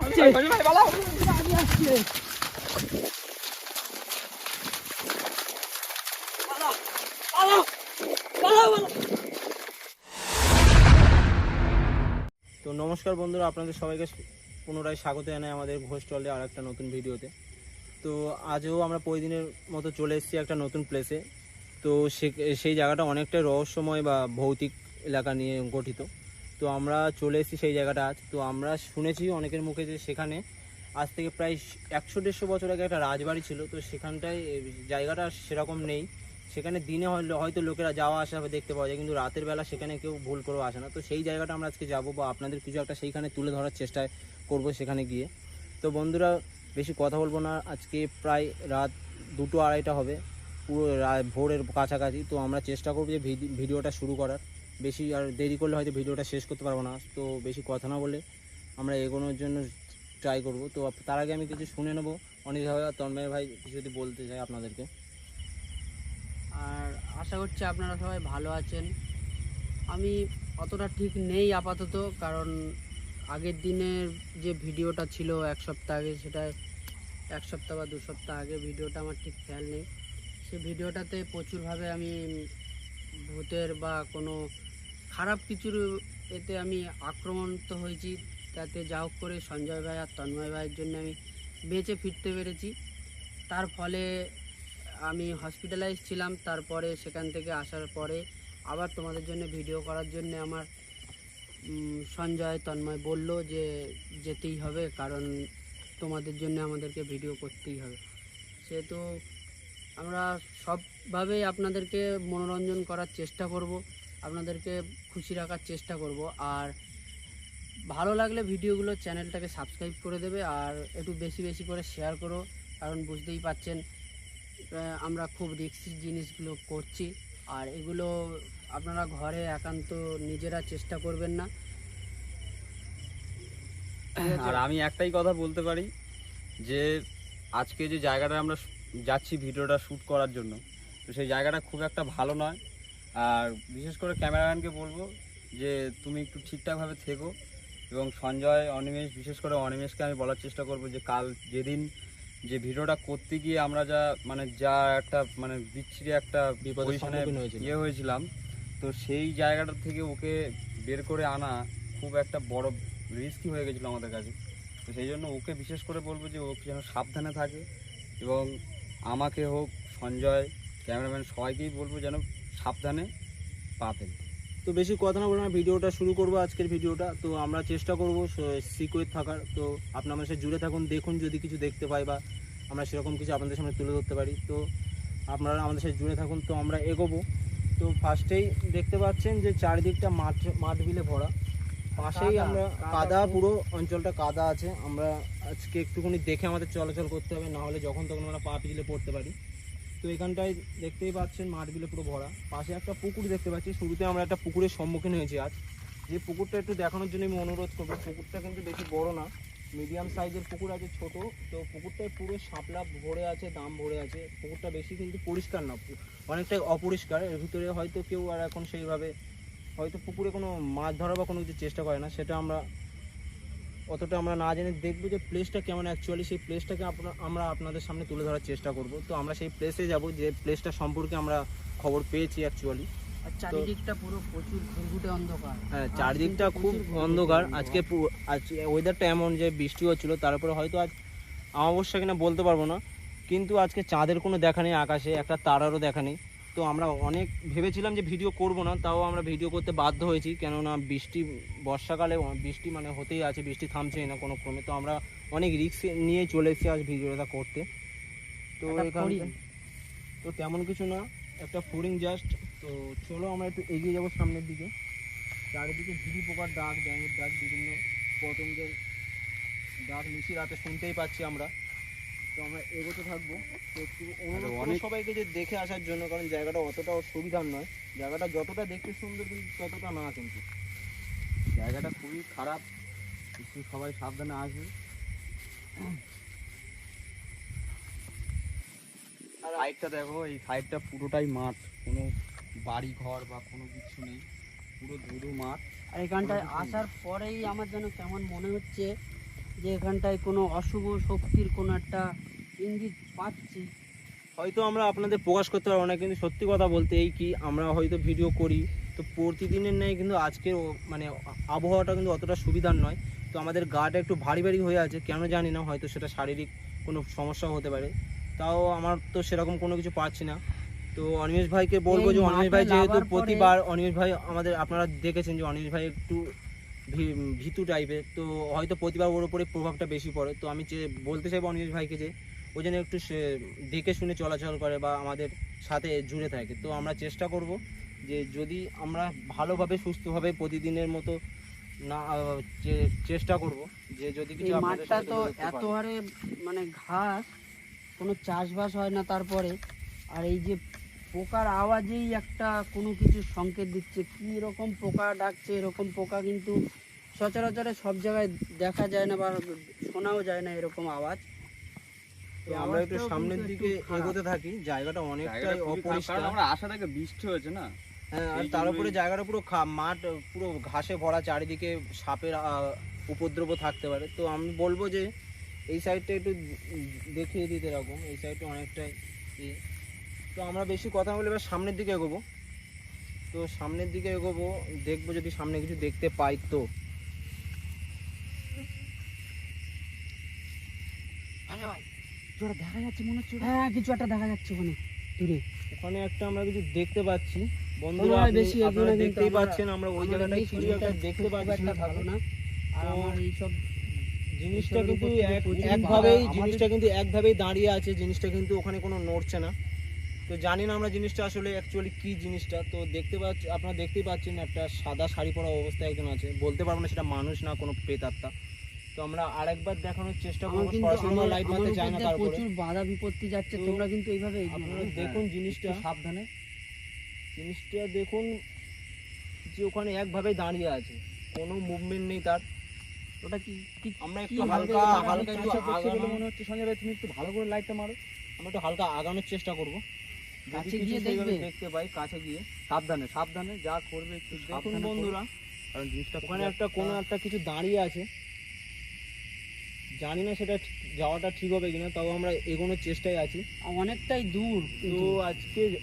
তো নমস্কার বন্ধুরা, আপনাদের সবাইকে পুনরায় স্বাগত জানাই আমাদের ভোজ স্টলে আর একটা নতুন ভিডিওতে। তো আজও আমরা প্রতিদিনের মতো চলে এসেছি একটা নতুন প্লেসে। তো সেই জায়গাটা অনেকটাই রহস্যময় বা ভৌতিক এলাকা নিয়ে গঠিত। তো আমরা চলে এসেছি সেই জায়গাটা আজ। তো আমরা শুনেছি অনেকের মুখে যে সেখানে আজ থেকে প্রায় 100-150 বছর আগে একটা রাজবাড়ি ছিল। তো সেখানটায় জায়গাটা সেরকম নেই। সেখানে দিনে হয়তো লোকেরা যাওয়া আসা দেখতে পাওয়া যায়, কিন্তু রাতের বেলা সেখানে কেউ ভুল করেও আসে না। তো সেই জায়গাটা আমরা আজকে যাবো বা আপনাদের কিছু একটা সেইখানে তুলে ধরার চেষ্টা করব সেখানে গিয়ে। তো বন্ধুরা, বেশি কথা বলবো না, আজকে প্রায় রাত 2-2-2:30 হবে, পুরো ভোরের কাছাকাছি। তো আমরা চেষ্টা করবো যে ভিডিওটা শুরু করার। বেশি আর দেরি করলে হয়তো ভিডিওটা শেষ করতে পারবো না। তো বেশি কথা না বলে আমরা এগোনোর জন্য ট্রাই করব। তো তার আগে আমি কিছু শুনে নেবো অনিল ভাই আর তন্ময় ভাই কিছু যদি বলতে চাই আপনাদেরকে। আর আশা করছি আপনারা সবাই ভালো আছেন। আমি অতটা ঠিক নেই আপাতত, কারণ আগের দিনের যে ভিডিওটা ছিল 1 সপ্তাহ আগে, সেটা 1 সপ্তাহ বা 2 সপ্তাহ আগে ভিডিওটা আমার ঠিক খেয়াল নেই। সেই ভিডিওটাতে প্রচুরভাবে আমি ভূতের বা কোনো খারাপ কিছুর এতে আমি আক্রমণিত হয়েছি। তাতে যা হোক করে সঞ্জয় ভাই আর তন্ময় ভাইয়ের জন্য আমি বেঁচে ফিরতে পেরেছি। তার ফলে আমি হসপিটালাইজ ছিলাম। তারপরে সেখান থেকে আসার পরে আবার তোমাদের জন্য ভিডিও করার জন্য আমার সঞ্জয় তন্ময় বলল যে যেতেই হবে, কারণ তোমাদের জন্য আমাদেরকে ভিডিও করতেই হবে। সেহেতু আমরা সবভাবেই আপনাদেরকে মনোরঞ্জন করার চেষ্টা করব, আপনাদেরকে খুশি রাখার চেষ্টা করব। আর ভালো লাগলে ভিডিওগুলো চ্যানেলটাকে সাবস্ক্রাইব করে দেবে, আর একটু বেশি বেশি করে শেয়ার করো, কারণ বুঝতেই পাচ্ছেন আমরা খুব রিস্কি জিনিসগুলো করছি। আর এগুলো আপনারা ঘরে একান্ত নিজেরা চেষ্টা করবেন না। আর আমি একটাই কথা বলতে পারি যে আজকে যে জায়গাটা আমরা যাচ্ছি ভিডিওটা শ্যুট করার জন্য, তো সেই জায়গাটা খুব একটা ভালো নয়। আর বিশেষ করে ক্যামেরাম্যানকে বলবো যে তুমি একটু ঠিকঠাকভাবে থেকো, এবং সঞ্জয় অনিমেষ, বিশেষ করে অনিমেষকে আমি বলার চেষ্টা করব যে কাল যেদিন যে ভিডিওটা করতে গিয়ে আমরা যা একটা বিচ্ছিরি একটা পজিশনে হয়েছিলাম, তো সেই জায়গাটা থেকে ওকে বের করে আনা খুব একটা বড় রিস্কি হয়ে গেছিলো আমাদের কাছে। তো সেই জন্য ওকে বিশেষ করে বলবো যে ও যেন সাবধানে থাকে, এবং আমাকে হোক, সঞ্জয়, ক্যামেরাম্যান, সবাইকেই বলবো যেন সাবধানে পা ফেলতে। তো বেশি কথা না বলে আমরা ভিডিওটা শুরু করব, আজকের ভিডিওটা। তো আমরা চেষ্টা করব সিকিউর থাকার। তো আপনারা আমাদের সাথে জুড়ে থাকুন, দেখুন যদি কিছু দেখতে পাই বা আমরা সেরকম কিছু আপনাদের সামনে তুলে ধরতে পারি। তো আপনারা আমাদের সাথে জুড়ে থাকুন। তো আমরা এগোবো। তো ফার্স্টেই দেখতে পাচ্ছেন যে চারিদিকটা মাঠ বিলে ভরা, পাশেই আমরা কাদা, পুরো অঞ্চলটা কাদা আছে। আমরা আজকে একটুখানি দেখে আমাদের চলাচল করতে হবে, না হলে যখন তখন আমরা পা পিছলে পড়তে পারি। তো এখানটায় দেখতেই পাচ্ছেন মাঠ বিলে পুরো ভরা। পাশে একটা পুকুর দেখতে পাচ্ছি। শুরুতে আমরা একটা পুকুরের সম্মুখীন হয়েছি আজ। যে পুকুরটা একটু দেখানোর জন্য আমি অনুরোধ করবো। পুকুরটা কিন্তু বেশি বড় না, মিডিয়াম সাইজের পুকুর আছে, ছোট। তো পুকুরটায় পুরো শাপলা ভরে আছে, দাম ভরে আছে। পুকুরটা বেশি কিন্তু পরিষ্কার না, অনেকটাই অপরিষ্কার। এর ভিতরে হয়তো কেউ আর এখন সেইভাবে হয়তো পুকুরে কোনো মাছ ধরা বা কোনো কিছু চেষ্টা করে না, সেটা আমরা অতটা আমরা না জেনে দেখবো যে প্লেসটা কেমন অ্যাকচুয়ালি। সেই প্লেসটাকে আমরা আপনাদের সামনে তুলে ধরার চেষ্টা করব। তো আমরা সেই প্লেসে যাব, যে প্লেসটা সম্পর্কে আমরা খবর পেয়েছি অ্যাকচুয়ালি। আর চারিদিকটা পুরো প্রচুর ঘুরঘুটে অন্ধকার। হ্যাঁ, চারিদিকটা খুব অন্ধকার। আজকে ওয়েদারটা এমন যে বৃষ্টি হচ্ছিল, তারপরে হয়তো আজ অমাবস্যা কিনা বলতে পারবো না, কিন্তু আজকে চাঁদের কোনো দেখা নেই আকাশে, একটা তারারও দেখা নেই। তো আমরা অনেক ভেবেছিলাম যে ভিডিও করব না, তাও আমরা ভিডিও করতে বাধ্য হয়েছি, কেননা বর্ষাকালে বৃষ্টি হতেই আছে, বৃষ্টি থামছেই না কোনো ক্রমে। তো আমরা অনেক রিস্ক নিয়ে চলে এসেছি আজ ভিডিওটা করতে। তো এখানে তো তেমন কিছু না, একটা ফোরিং জাস্ট। তো চলো আমরা একটু এগিয়ে যাবো সামনের দিকে। চারিদিকে ঝিরি পোকার ডাক, ব্যাঙের ডাক, বিভিন্ন পতঙ্গের ডাক মিশিয়ে রাতে শুনতেই পাচ্ছি আমরা। তো আমরা এগোতে থাকবো। তো একটু অনুরোধ সবাইকে যে দেখে আসার জন্য, কারণ জায়গাটা অতটাও সুবিধার নয়। জায়গাটা যতটা দেখতে সুন্দর কিন্তু ততটা না, কিন্তু জায়গাটা খুবই খারাপ, একটু সবাই সাবধানে আসবে। আর সাইডটা দেখো, এই সাইডটা পুরোটাই মাঠ, কোনো বাড়ি ঘর বা কোনো কিছু নেই, পুরো ধুধু মাঠ। আর এখানটায় আসার পরেই আমার যেন কেমন মনে হচ্ছে যে এখানটায় কোনো অশুভ শক্তির কোনো একটা ইঙ্গিত পাচ্ছি। হয়তো আমরা আপনাদের প্রকাশ করতে পারবো না, কিন্তু সত্যি কথা বলতে এই কি আমরা হয়তো ভিডিও করি তো প্রতিদিনের নেই, কিন্তু আজকের মানে আবহাওয়াটা কিন্তু অতটা সুবিধার নয়। তো আমাদের গাটা একটু ভারী ভারী হয়ে আছে, কেন জানি না, হয়তো সেটা শারীরিক কোনো সমস্যা হতে পারে। তাও আমার তো সেরকম কোনো কিছু পাচ্ছি না। তো অনিমেষ ভাইকে বলবো যে এই অনিমেষ মাঠে ভাই যেহেতু নামার পরে- প্রতিবার অনিমেষ ভাই আমাদের, আপনারা দেখেছেন যে অনিমেষ ভাই একটু ভীতু টাইপের, তো হয়তো প্রতিবার ওর উপরে প্রভাবটা বেশি পড়ে। তো আমি যে বলতে চাইবো অনিমেষ ভাইকে যে ও যেন একটু দেখে শুনে চলাচল করে বা আমাদের সাথে জুড়ে থাকে। তো আমরা চেষ্টা করব যে যদি আমরা ভালোভাবে সুস্থভাবে প্রতিদিনের মতো না চেষ্টা করব যে যদি এই কিছু আপনাদের মাঠটা সাথে তো তুলে ধরতে এত পারি। হারে মানে ঘাস, কোনো চাষবাস হয় না তারপরে, আর এই যে পোকার আওয়াজেই একটা কোনো কিছু সংকেত দিচ্ছে। কি রকম পোকা ডাকছে, এরকম পোকা কিন্তু সচরাচর সব জায়গায় দেখা যায় না বা শোনাও যায় না এরকম আওয়াজ। তো আমরা একটু আওয়াজটাও সামনের কিন্তু দিকে একটু খারাপ। এগোতে থাকি, জায়গাটা অনেকটাই জায়গাটা খুবই খারাপ, অপরিষ্কার। কারণ আমরা আসার আগে বৃষ্টি হয়েছে না। হ্যাঁ, আর এই তার জন্যই- উপরে জায়গাটা পুরো মাঠ পুরো ঘাসে ভরা, চারিদিকে সাপের উপদ্রব থাকতে পারে। তো আমি বলবো যে এই সাইডটা একটু দেখিয়ে দিতে এরকম, এই সাইডটা অনেকটাই ইয়ে। তো আমরা বেশি কথা বলে এবার সামনের দিকে এগোবো। তো সামনের দিকে এগোবো, দেখবো যদি সামনে কিছু দেখতে পাই। তো দেখা যাচ্ছে মনে হচ্ছে, হ্যাঁ কিছু একটা দেখা যাচ্ছে ওখানে দূরে। ওখানে একটা আমরা কিছু দেখতে পাচ্ছি বন্ধুরা, তোমরা আপনি- বেশি এগিয়ে আপনারা না, কিন্তু দেখতেই আমরা- পাচ্ছেন আমরা ওই আমাদের জায়গাটায় এই কিছু একটা ছবিটা দেখতে খুব পাচ্ছি। একটা ভালো না। আর তো আমার এইসব জিনিসটা এসবের কিন্তু উপর থেকে প্রচুর একভাবেই বাধা, জিনিসটা কিন্তু একভাবেই দাঁড়িয়ে আছে, জিনিসটা কিন্তু ওখানে কোনো নড়ছে না। তো জানি না আমরা জিনিসটা আসলে অ্যাকচুয়ালি কি জিনিসটা। তো দেখতে পাচ্ছি, আপনারা দেখতেই পাচ্ছেন একটা সাদা শাড়ি পরা অবস্থায় একজন আছে, বলতে পারবো না সেটা মানুষ না কোনো প্রেতাত্মা। তো আমরা আরেকবার দেখানোর চেষ্টা আমার করবো, কিন্তু সরাসরি আমার লাইট মারতে চাই না। উপর দিয়ে তারপরে প্রচুর বাধা বিপত্তি যাচ্ছে, তো তোমরা কিন্তু এইভাবে এগিয়ে আপনারা নাও। দেখুন জিনিসটা, সাবধানে। জিনিসটা দেখুন যে ওখানে একভাবে দাঁড়িয়ে আছে, কোনো মুভমেন্ট নেই তার। ওটা কি কি আমরা কি একটু হবে? হালকা এখানে হালকা আমি একটু চাষা করছি বলে আগানো- মনে হচ্ছে। সঞ্জয় ভাই, তুমি একটু ভালো করে লাইটটা মারো। আমরা একটু হালকা আগানোর চেষ্টা করবো, যদি কাছে কিছু গিয়ে সেইভাবে দেখবে? দেখতে পাই কাছে গিয়ে। সাবধানে সাবধানে যা করবে একটু দেখুন সাবধানে করো, বন্ধুরা, কারণ জিনিসটা ওখানে একটা কোনো একটা কিছু দাঁড়িয়ে আছে, জানি না সেটা যাওয়াটা ঠিক হবে কিনা, তাও আমরা এগোনোর চেষ্টায় আছি। অনেকটাই দূর তো কিন্তু। আজকে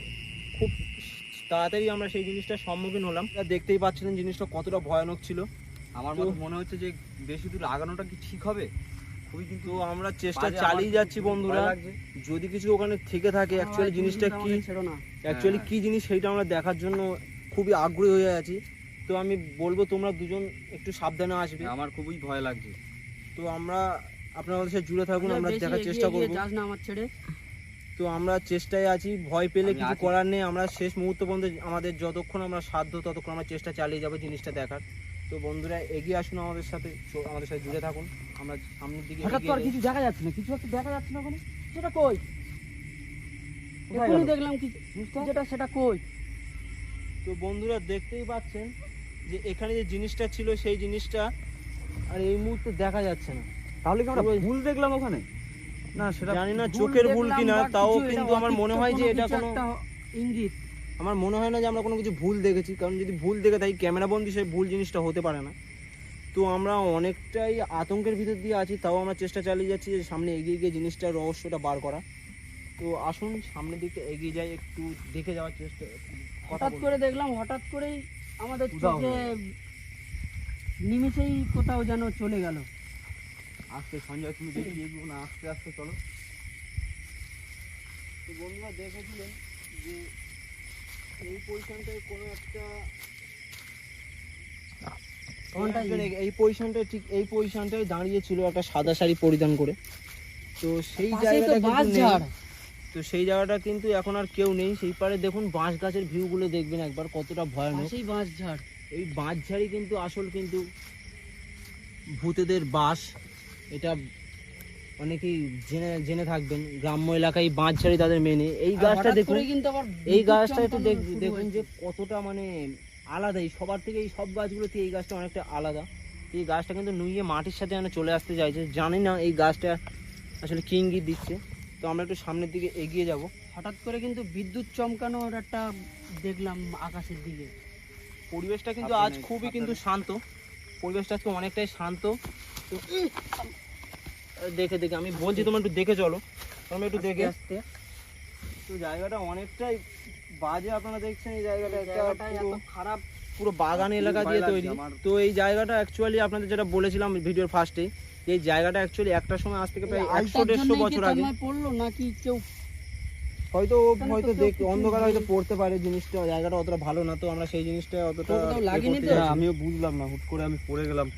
খুব তাড়াতাড়ি আমরা সেই জিনিসটার সম্মুখীন হলাম। দেখতেই পাচ্ছিলেন জিনিসটা কতটা ভয়ানক ছিল। আমার মতো মনে হচ্ছে যে বেশি দূর আগানোটা কি ঠিক হবে? খুবই কিন্তু তো আমরা চেষ্টা বাজে, চালিয়ে আমার যাচ্ছি খুবই বন্ধুরা, ভয় লাগছে। যদি কিছু ওখানে থেকে থাকে অ্যাকচুয়ালি জিনিসটা কি, ছেড়ো না। অ্যাকচুয়ালি হ্যাঁ। কি জিনিস সেইটা আমরা দেখার জন্য খুবই আগ্রহী হয়ে আছি। তো আমি বলবো তোমরা দুজন একটু সাবধানে আসবে। আমার খুবই ভয় লাগছে। তো আমরা আপনারা আমাদের সাথে জুড়ে থাকুন, আমরা বেশি দেখার এগিয়ে চেষ্টা গিয়ে করব। যাস না আমার ছেড়ে। তো আমরা চেষ্টায় আছি, ভয় পেলে আমি কিছু আছি। করার নেই। আমরা শেষ মুহূর্ত পর্যন্ত আমাদের যতক্ষণ আমরা সাধ্য ততক্ষণ আমরা চেষ্টা চালিয়ে যাবো জিনিসটা দেখার। তো বন্ধুরা এগিয়ে আসুন আমাদের সাথে, আমাদের সাথে জুড়ে থাকুন। আমরা সামনের দিকে হঠাৎ এগিয়ে করে যাই। কিছু দেখা যাচ্ছে না, কিছু একটা দেখা যাচ্ছে না ওখানে। সেটা কই? কোথায় এখনই গেল? দেখলাম কি যেটা, সেটা কই? তো বন্ধুরা দেখতেই পাচ্ছেন যে এখানে যে জিনিসটা ছিল সেই জিনিসটা আর এই মুহূর্তে দেখা যাচ্ছে না। তাহলে কি আমরা পুরো- ভুল দেখলাম ওখানে? না সেটা জানি না ভুল চোখের ভুল দেখলাম কিনা, বা তাও কিছু, এটা কিন্তু আমার মনে হয় যে অতিরিক্ত এটা কিছু কোনো, একটা ইঙ্গিত। আমার মনে হয় না যে আমরা কোনো কিছু ভুল দেখেছি। কারণ যদি ভুল দেখে থাকি ক্যামেরা বন্দি, সেই ভুল জিনিসটা হতে পারে না। তো আমরা অনেকটাই আতঙ্কের ভিতর দিয়ে আছি, তাও আমরা চেষ্টা চালিয়ে যাচ্ছি যে সামনে এগিয়ে গিয়ে জিনিসটার রহস্যটা বার করা। তো আসুন সামনের দিকে এগিয়ে যাই, একটু দেখে যাওয়ার চেষ্টা, কথা হঠাৎ বলবো। করে দেখলাম, হঠাৎ করেই আমাদের উধাও চোখে নিমিষেই কোথাও যেন চলে গেল। আস্তে সঞ্জয়, তুমি দেখি এগিয়ে না, আস্তে আস্তে চলো। তো বন্ধুরা দেখেছিলেন যে এই পজিশনটায় কোনো একটা কোনটাই? এই পজিশনটায়, ঠিক এই পজিশনটায় দাঁড়িয়ে ছিল একটা সাদা শাড়ি পরিধান করে। তো সেই পাশেই তো জায়গাটা বাঁশ কিন্তু নেই। ঝাড়। তো সেই জায়গাটা কিন্তু এখন আর কেউ নেই। সেই পারে দেখুন বাঁশ গাছের ভিউগুলো দেখবেন একবার কতটা ভয়ানক। পাশেই বাঁশ ঝাড়। এই বাঁশঝাড়ি কিন্তু আসল কিন্তু ভূতেদের বাস, এটা অনেকেই জেনে জেনে থাকবেন। গ্রাম্য এলাকায় বাঁশঝাড়ি তাদের মেনে। এই আর গাছটা হঠাৎ দেখুন, করেই কিন্তু আবার এই বিদ্যুৎ গাছটা একটু চমকানো শুরু দেখুন হয়েছে। যে কতটা মানে আলাদা। এই সবার থেকে, এই সব গাছগুলো থেকে এই গাছটা অনেকটা আলাদা। এই গাছটা কিন্তু নুইয়ে মাটির সাথে যেন চলে আসতে চাইছে, জানি না এই গাছটা আসলে কি ইঙ্গিত দিচ্ছে। তো আমরা একটু সামনের দিকে এগিয়ে যাব। হঠাৎ করে কিন্তু বিদ্যুৎ চমকানোর একটা দেখলাম আকাশের দিকে। পরিবেশটা কিন্তু সাবধানে, আজ খুবই সাবধানে। কিন্তু শান্ত, পরিবেশটা আজকে অনেকটাই শান্ত। তো দেখে দেখে আমি বলছি তোমরা একটু দেখে চলো, তোমরা একটু দেখে। আস্তে তো জায়গাটা অনেকটাই বাজে, আপনারা দেখছেন এই জায়গাটা একটা জায়গাটাই এত পুরো- খারাপ। পুরো বাগান এলাকা দিয়ে ভয় লাগছে তৈরি। আমার। তো এই জায়গাটা অ্যাকচুয়ালি আপনাদের যেটা বলেছিলাম ভিডিওর ফার্স্টে, এই জায়গাটা অ্যাকচুয়ালি একটা সময় আজ থেকে প্রায় 100-150 বছর আগে পড়লো নাকি কেউ হয়তো এখানে তো হয়তো কেউ দেখ কিছু অন্ধকার হয়তো নেই। পড়তে পারে জিনিসটা, জায়গাটা অতটা ভালো না, তো আমরা সেই জিনিসটা অতটা কোথাও ইয়ে লাগেনি করতে তো? চাইছি না। আমিও বুঝলাম না, হুট করে আমি পড়ে গেলাম।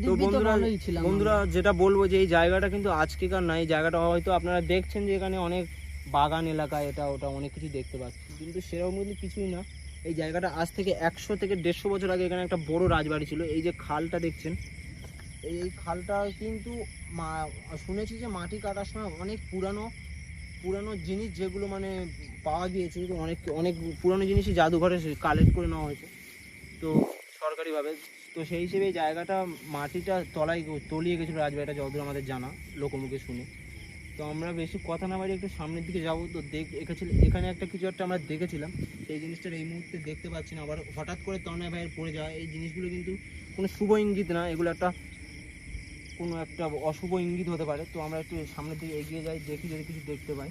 তো দিব্যি তো ভালোই ছিলাম বন্ধুরা যেটা বলবো যে এই জায়গাটা কিন্তু আজকেকার না, এই জায়গাটা হয়তো আপনারা দেখছেন যে এখানে অনেক বাগান এলাকা, এটা ওটা অনেক কিছু দেখতে পাচ্ছি, কিন্তু সেরকম কিন্তু কিছুই না। এই জায়গাটা আজ থেকে 100 থেকে 150 বছর আগে এখানে একটা বড় রাজবাড়ি ছিল। এই যে খালটা দেখছেন, এই খালটা কিন্তু শুনেছি যে মাটি কাটার সময় অনেক পুরানো পুরানো জিনিস যেগুলো মানে পাওয়া গিয়েছে, অনেক অনেক পুরানো জিনিসই জাদুঘরে কালেক্ট করে নেওয়া হয়েছে তো সরকারিভাবে। তো সেই হিসেবে এই জায়গাটা মাটিটা তলিয়ে গেছিলো রাজবাড়িটা, যতদূর আমাদের জানা লোকমুখে শুনে। তো আমরা বেশি কথা না বাড়ি একটু সামনের দিকে যাবো। তো এখানে একটা কিছু একটা আমরা দেখেছিলাম, সেই জিনিসটা এই মুহূর্তে দেখতে পাচ্ছি না। আবার হঠাৎ করে তনয় ভাইয়ের পড়ে যাওয়া, এই জিনিসগুলো কিন্তু কোনো শুভ ইঙ্গিত না, এগুলো একটা কোনো একটা অশুভ ইঙ্গিত হতে পারে। তো আমরা একটু সামনের দিকে এগিয়ে যাই, দেখি যদি কিছু দেখতে পাই।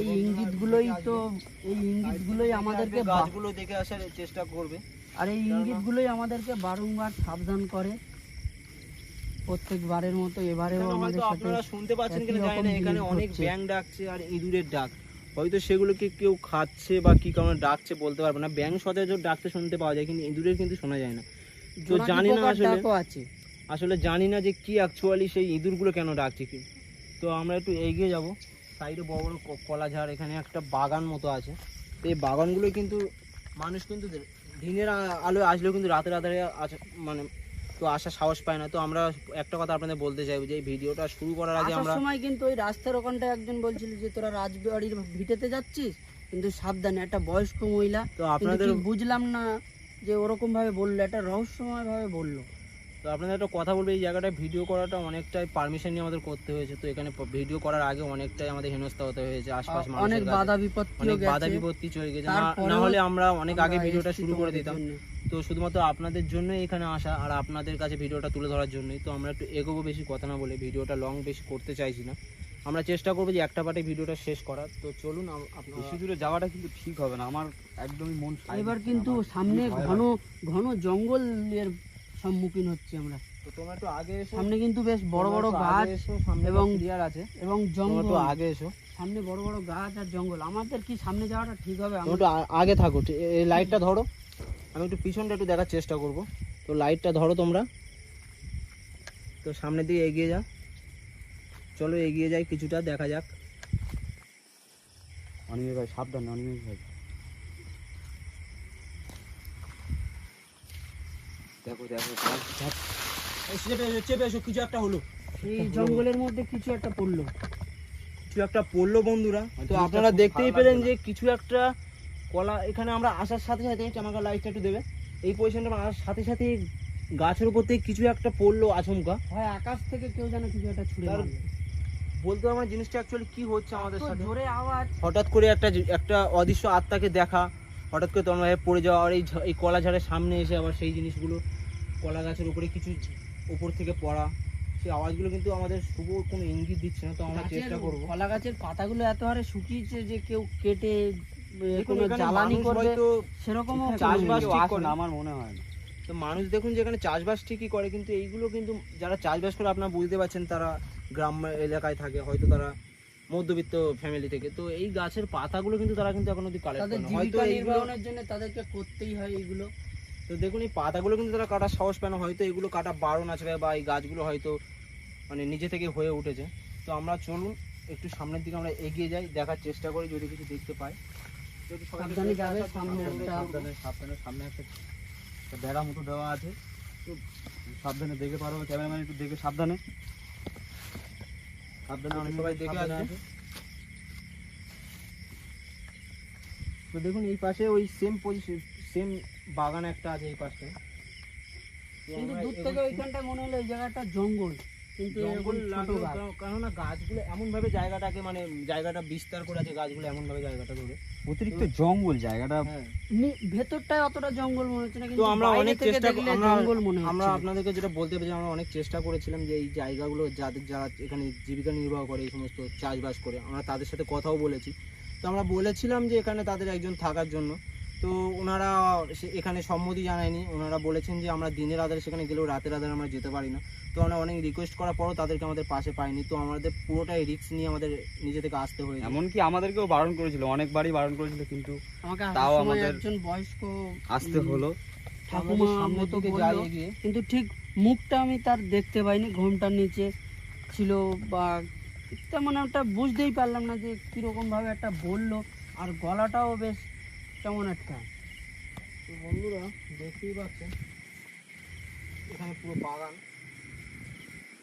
এই ইঙ্গিতগুলোই আমাদেরকে গাছগুলো দেখে আসার চেষ্টা করবে। আর এই ইঙ্গিতগুলোই আমাদেরকে বারংবার সাবধান করে প্রত্যেকবারের মতো এবারেও এখানে আমাদের হয়তো সাথে আপনারা শুনতে পাচ্ছেন কিনা একই জানি না, রকম এখানে জিনিস অনেক হচ্ছে। ব্যাঙ ডাকছে আর ইঁদুরের ডাক, হয়তো সেগুলোকে কেউ খাচ্ছে বা কি কারণে ডাকছে বলতে পারবো না। ব্যাঙ সচরাচর ডাকতে শুনতে পাওয়া যায়, কিন্তু ইঁদুরের কিন্তু শোনা যায় না। তো জোনাকি জানি না পোকার আসলে ডাকও আছে। আসলে জানি না যে কি অ্যাকচুয়ালি সেই ইঁদুরগুলো কেন ডাকছে কি। তো আমরা একটু এগিয়ে যাব, সাইডে বড় বড় কলা ঝাড়, এখানে একটা বাগান মতো আছে। তো এই বাগানগুলো কিন্তু মানুষ কিন্তু দিনের আলো আসলেও কিন্তু রাতে রাতে মানে তো আসার সাহস পায় না। তো আমরা একটা কথা আপনাদের বলতে চাইবো যে এই ভিডিওটা শুরু করার আগে আসার আমরা সময় কিন্তু ওই রাস্তার ওখানটায় একজন বলছিল যে তোরা রাজবাড়ির ভিটেতে যাচ্ছিস, কিন্তু সাবধানে, একটা বয়স্ক মহিলা। তো কিন্তু আপনাদের কি বুঝলাম না যে ওরকম ভাবে বললো, একটা রহস্যময় ভাবে বললো। তো আপনাদের একটা কথা বলবো, এই জায়গাটায় ভিডিও করাটা অনেকটাই পারমিশন নিয়ে আমাদের করতে হয়েছে। তো এখানে ভিডিও করার আগে অনেকটাই আমাদের হেনস্থা হতে হয়েছে, আশপাশ অনেক মানুষের কাছে বাধা বিপত্তিও অনেক বাধা গেছে। বিপত্তি চলে গেছে, তারপরেও না হলে আমরা অনেক আগে আমরা ভিডিওটা এসেছি শুরু করে তোমাদের দিতাম। জন্য। তো শুধুমাত্র আপনাদের জন্য এখানে আসা আর আপনাদের কাছে ভিডিওটা তুলে ধরার জন্যই। তো আমরা একটু এগোবো, বেশি কথা না বলে, ভিডিওটা লং বেশি করতে চাইছি না, আমরা চেষ্টা করবো যে একটা পার্টে ভিডিওটা শেষ করার। তো চলুন আপনারা বেশি দূরে যাওয়াটা কিন্তু ঠিক হবে না, আমার একদমই মন সায় এবার দিচ্ছে কিন্তু না, আমার সামনে খুবই ভয় ঘন লাগছে। ঘন জঙ্গলের সম্মুখীন হচ্ছি আমরা। তো তোমরা একটু আগে এসো, সামনে কিন্তু বেশ বড় বড় তোমরা একটু গাছ আগে এসো, সামনে এবং ক্লিয়ার আছে, এবং তোমরা জঙ্গল, একটু আগে এসো, সামনে বড় বড় গাছ আর জঙ্গল। আমাদের কি সামনে যাওয়াটা ঠিক হবে? তোমরা একটু আগে থাকো, এই লাইটটা ধরো, আমি একটু পিছনটা একটু দেখার চেষ্টা করব। তো লাইটটা ধরো তোমরা, তো সামনের দিকে এগিয়ে যা, চলো এগিয়ে যাই কিছুটা, দেখা যাক। অনিমেষ ভাই সাবধানে, অনিমেষ ভাই দেখো দেখো চেপে এসো, কিছু একটা হলো, এই জঙ্গলের মধ্যে কিছু একটা পড়লো। কিছু একটা পড়লো বন্ধুরা। তো জিনিসটা আপনারা খুব দেখতেই ভালো পেলেন লাগলো যে কিছু একটা কলা, এখানে আমরা আসার সাথে সাথে আমাকে লাইটটা একটু দেবে, এই পজিশনটা আসার সাথে সাথে গাছের উপর থেকে কিছু একটা পড়লো আচমকা। হয় আকাশ থেকে কেউ যেন কিছু একটা ছুঁড়ে তার মারলো। বলতে পারবো না জিনিসটা অ্যাকচুয়ালি কি হচ্ছে আমাদের এত সাথে। জোরে আওয়াজ, হঠাৎ করে একটা অদৃশ্য আত্মাকে দেখা, হঠাৎ করে তন্ময় পড়ে যাওয়া, আর এই কলা ঝাড়ের সামনে এসে আবার সেই জিনিসগুলো কলা গাছের উপরে কিছু উপর থেকে পড়া, সেই আওয়াজগুলো কিন্তু আমাদের শুভ কোনো ইঙ্গিত দিচ্ছে না। তো আমরা চেষ্টা করবো। কলা গাছের পাতাগুলো এত হারে শুকিয়েছে যে কেউ কেটে দেখুন, কোনো এখানে জ্বালানি মানুষ করবে হয়তো সেরকমও এখানে কোনো চাষবাস নেই। কেউ ঠিক আসে করে না, আমার মনে হয় না। তো মানুষ দেখুন যেখানে চাষবাস ঠিকই করে, কিন্তু এইগুলো কিন্তু যারা চাষবাস করে আপনারা বুঝতে পারছেন তারা গ্রাম্য এলাকায় থাকে, হয়তো তারা মধ্যবিত্ত ফ্যামিলি থেকে। তো এই গাছের পাতাগুলো কিন্তু তারা কিন্তু এখন অব্দি কালেক্ট তাদের করে না, হয়তো জীবিকা এইগুলো। নির্বাহের জন্য তাদেরকে করতেই হয় এইগুলো। তো দেখুন এই পাতাগুলো কিন্তু তারা কাটার সাহস পায় না, হয়তো এগুলো কাটা বারণ আছে বা এই গাছগুলো হয়তো মানে নিজে থেকে হয়ে উঠেছে। তো আমরা চলুন একটু সামনের দিকে আমরা এগিয়ে যাই, দেখার চেষ্টা করি যদি কিছু দেখতে পাই। যদি সবাই একটু সাবধানে দেখে যাবে, আসা, সামনে সাবধানে, একটা সাবধানে। সাবধানে সামনে একটা বেড়া মতো দেওয়া আছে, তো সাবধানে দেখে পারো, ক্যামেরাম্যান একটু দেখে সাবধানে সাবধানে, অনেক সবাই দেখে সাবধানে আসবে। তো দেখুন এই পাশে ওই সেম বাগান একটা আছে এই পাশে। কিন্তু দূর থেকে ওইখানটা মনে হলো এই জায়গাটা জঙ্গল, কিন্তু জঙ্গল এরকম ছোট লাগলো গাছ। কেননা গাছগুলো এমন ভাবে জায়গাটাকে মানে জায়গাটা বিস্তার করে আছে গাছগুলো এমন ভাবে জায়গাটা ধরে। অতিরিক্ত জঙ্গল জায়গাটা। হ্যাঁ, ভেতরটায় অতটা জঙ্গল মনে হচ্ছে না, তো কিন্তু আমরা বাইরে অনেক থেকে চেষ্টা দেখলে আমরা জঙ্গল মনে আমরা হচ্ছে। আপনাদেরকে যেটা বলতে পেরেছি, আমরা অনেক চেষ্টা করেছিলাম যে এই জায়গাগুলো যারা এখানে জীবিকা নির্বাহ করে এই সমস্ত চাষবাস করে, আমরা তাদের সাথে কথাও বলেছি। তো আমরা বলেছিলাম যে এখানে তাদের একজন থাকার জন্য, তো ওনারা এখানে সম্মতি জানায়নি। ওনারা বলেছেন যে আমরা দিনের আধারে সেখানে গেলেও রাতের আধারে আমরা যেতে পারি না। তো আমরা অনেক রিকোয়েস্ট করার পরও তাদেরকে আমাদের পাশে পাইনি। তো আমাদের পুরোটাই রিস্ক নিয়ে আমাদের নিজে থেকে আসতে হয়েছে। এমনকি আমাদেরকেও বারণ করেছিল, অনেকবারই বারণ করেছিল, কিন্তু আমাকে তাও আসার সময় আমাদের একজন বয়স্ক আসতে হলো। ঠাকুমা সামনের মতো দিকে বললো, যাই এগিয়ে, কিন্তু ঠিক মুখটা আমি তার দেখতে পাইনি, ঘোমটার নিচে ছিল বা তেমন একটা বুঝতেই পারলাম না যে কিরকম ভাবে একটা বললো, আর গলাটাও বেশ কেমন একটা। তো বন্ধুরা দেখতেই পাচ্ছেন এখানে পুরো বাগান।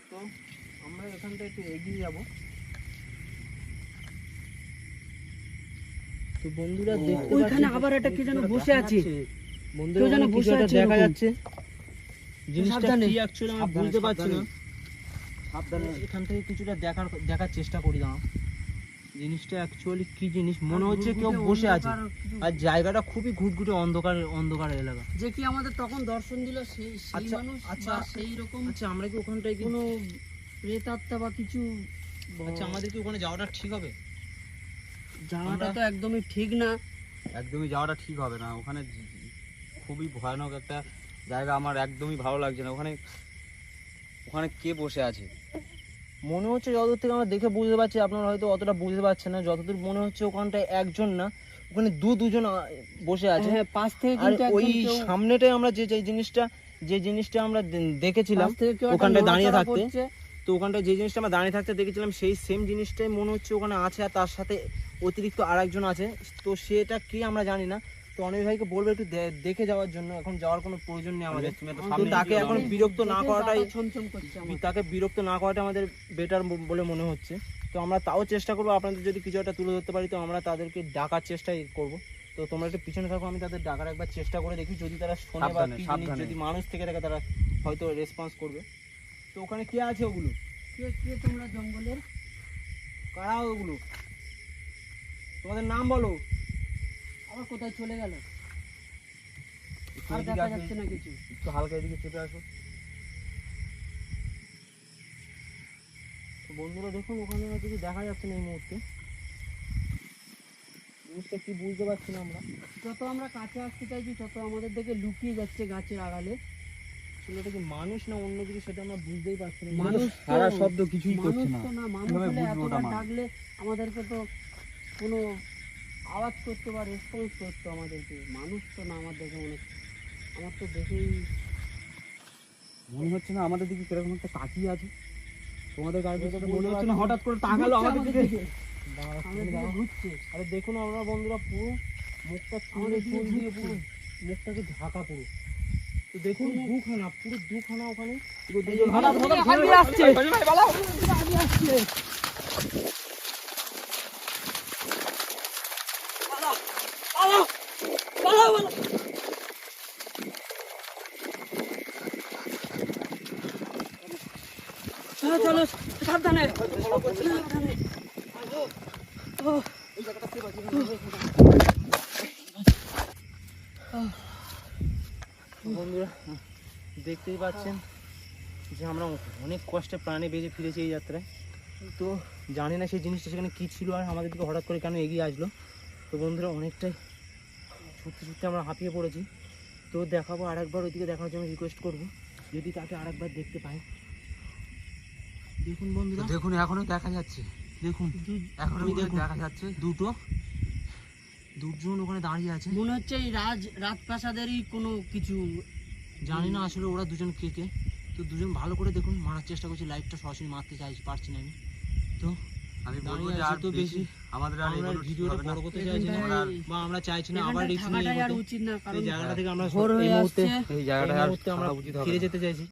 তো আমরা এখানটা একটু এগিয়ে যাব। তো বন্ধুরা দেখতে ওইখানে পাচ্ছেন, আবার একটা কে যেন কিছুটা বসে দেখা আছে। যাচ্ছে। বন্ধুরা কেউ যেন ওখানে বসে কিছু একটা আছে দেখা এরকম। যাচ্ছে, জিনিসটা সাবধানে। কি অ্যাকচুয়ালি আমরা সাবধানে, বুঝতে পারছি না। সাবধানে। এখান থেকে কিছুটা দেখার চেষ্টা করি দাঁড়াও। জিনিসটা অ্যাকচুয়ালি কি জিনিস মনে হচ্ছে কেউ বসে আছে, আর জায়গাটা খুবই ঘুটঘুটে অন্ধকার এলাকা। যে কি আমাদের তখন দর্শন দিল সেই আচ্ছা, মানুষ আচ্ছা। বা সেই রকম আচ্ছা আমরা কি ওখানটায় কি কোনো প্রেতাত্মা বা কিছু আচ্ছা আমাদের কি ওখানে যাওয়াটা ঠিক হবে? যাওয়াটা তো একদমই ঠিক না। একদমই যাওয়াটা ঠিক হবে না, ওখানে খুবই ভয়ানক একটা জায়গা, আমার একদমই ভালো লাগছে না। ওখানে ওখানে কে বসে আছে? মনে হচ্ছে যতদূর থেকে আমরা দেখে বুঝতে পারছি, আপনারা হয়তো অতটা বুঝতে পারছেন না, যতদূর মনে হচ্ছে ওখানটায় একজন না, ওখানে দুজন বসে আছে। হ্যাঁ, পাশ থেকে আর কিন্তু ওই একজন কেউ সামনেটাই আমরা যে জিনিসটা আমরা দেখেছিলাম পাশ থেকে কেউ একটা ওখানটায় দাঁড়িয়ে নড়াচড়া থাকতে, করছে। তো ওখানটায় যে জিনিসটা আমরা দাঁড়িয়ে থাকতে দেখেছিলাম সেই সেম জিনিসটাই মনে হচ্ছে ওখানে আছে, আর তার সাথে অতিরিক্ত আরেকজন আছে। তো সেটা কি আমরা জানি না। তো অনিল ভাইকে বলবো একটু দেখে যাওয়ার জন্য, এখন যাওয়ার কোনো প্রয়োজন নেই আমাদের। তুমি তো তো সামনে তাকে এগিয়ে এখন যাও। বিরক্ত না দেখে করাটাই গাটা ছমছম করছে আমার। তাকে বিরক্ত না করাটা আমাদের বেটার বলে মনে হচ্ছে। তো আমরা তাও চেষ্টা করবো, আপনাদের যদি কিছু একটা তুলে ধরতে পারি তো আমরা তাদেরকে ডাকার চেষ্টাই করব। তো তোমরা একটু পিছনে থাকো, আমি তাদের ডাকার একবার চেষ্টা করে দেখি, যদি তারা শোনে বা সাবধানে, কি জিনিস, সাবধানে। যদি মানুষ থেকে থাকে তারা হয়তো রেসপন্স করবে। তো ওখানে কে আছে ওগুলো? কে তোমরা জঙ্গলের? কারা ওগুলো? তোমাদের নাম বলো। আবার কোথায় চলে গেল? একটু আর এদিকে দেখা আসো, যাচ্ছে না কিছু। একটু হালকা এদিকে চেপে আসো। তো বন্ধুরা দেখুন ওখানে কিছু দেখা যাচ্ছে না এই মুহূর্তে, জিনিসটা কি বুঝতে পারছি না আমরা। যত আমরা কাছে আসতে চাইছি তত আমাদের দিকে লুকিয়ে যাচ্ছে গাছের আড়ালে। ছেলেটা কি মানুষ না অন্য কিছু সেটা আমরা বুঝতেই পারছি না। মানুষ সারা তো- শব্দ কিছুই করছে মানুষ না। তো না, মানুষ কিভাবে হলে বুঝবো ওটা এতবার মানুষ? ডাকলে আমাদেরকে তো কোনো আওয়াজ করতো বা রেসপন্স করতো আমাদেরকে। মানুষ তো না, আমার দেখে আমার তো দেখেই মনে হচ্ছে না আমাদের দিকে কিরকম একটা তাকিয়ে আছে? তোমাদের গায়ে এটা তো মনে বলতে হচ্ছে না পারছি হঠাৎ করে তাকালো ঘুরছে আমাদের দিকে? দাঁড়াও, আমাদের দিকে দাঁড়াও। ঘুরছে। আরে দেখুন আমরা বন্ধুরা পুরো মুখটা আমাদের চুল দিকে দিয়ে ঘুরছে। পুরো মুখটাকে ঢাকা পুরো। তো দেখুন পুরো দুখানা ওখানে পুরো এই দুজন হঠাৎ হঠাৎ হাঁপিয়ে আসছে। হাঁপিয়ে আসছে। চলো চলো, সাবধানে সাবধানে। বন্ধুরা দেখতেই পাচ্ছেন যে আমরা অনেক কষ্টে প্রাণে বেঁচে ফিরেছি এই যাত্রায়। তো জানি না সেই জিনিসটা সেখানে কী ছিল আর আমাদের দিকে হঠাৎ করে কেন এগিয়ে আসলো। তো বন্ধুরা অনেকটাই সত্যি আমরা হাঁপিয়ে পড়েছি। তো দেখাবো আরেকবার, ওইদিকে দেখার জন্য রিকোয়েস্ট করবো যদি তাকে আরেকবার দেখতে পাই। দেখুন বন্ধুরা, দেখুন এখনো দেখা যাচ্ছে, দেখুন এখনো ওই দেখুন দেখা যাচ্ছে। দুজন ওখানে দাঁড়িয়ে আছে। মনে হচ্ছে এই রাজপ্রাসাদেরই কোনো কিছু। জানি না আসলে ওরা দুজন কে কে। তো দুজন ভালো করে দেখুন, মারার চেষ্টা করছি, লাইটটা সরাসরি মারতে পারছি না আমি। তো আমি বলবো দাঁড়িয়ে যে আছি আর তো বেশি বেশি আমাদের আর আমরা এগুলো ঠিক ভিডিওটা হবে না। বড় করতে চাইছি না, এখানটায়- বা আমরা চাইছি না আবার এখানটায় রিস্ক নিয়ে থাকাটাই আর এগোতে। উচিত না, কারণ এই জায়গাটা থেকে আমরা ভোর হয়ে এই মুহূর্তে আসছে। এই জায়গাটা এই আর মুহূর্তে আমরা থাকা উচিত হবে ফিরে না। যেতে চাইছি।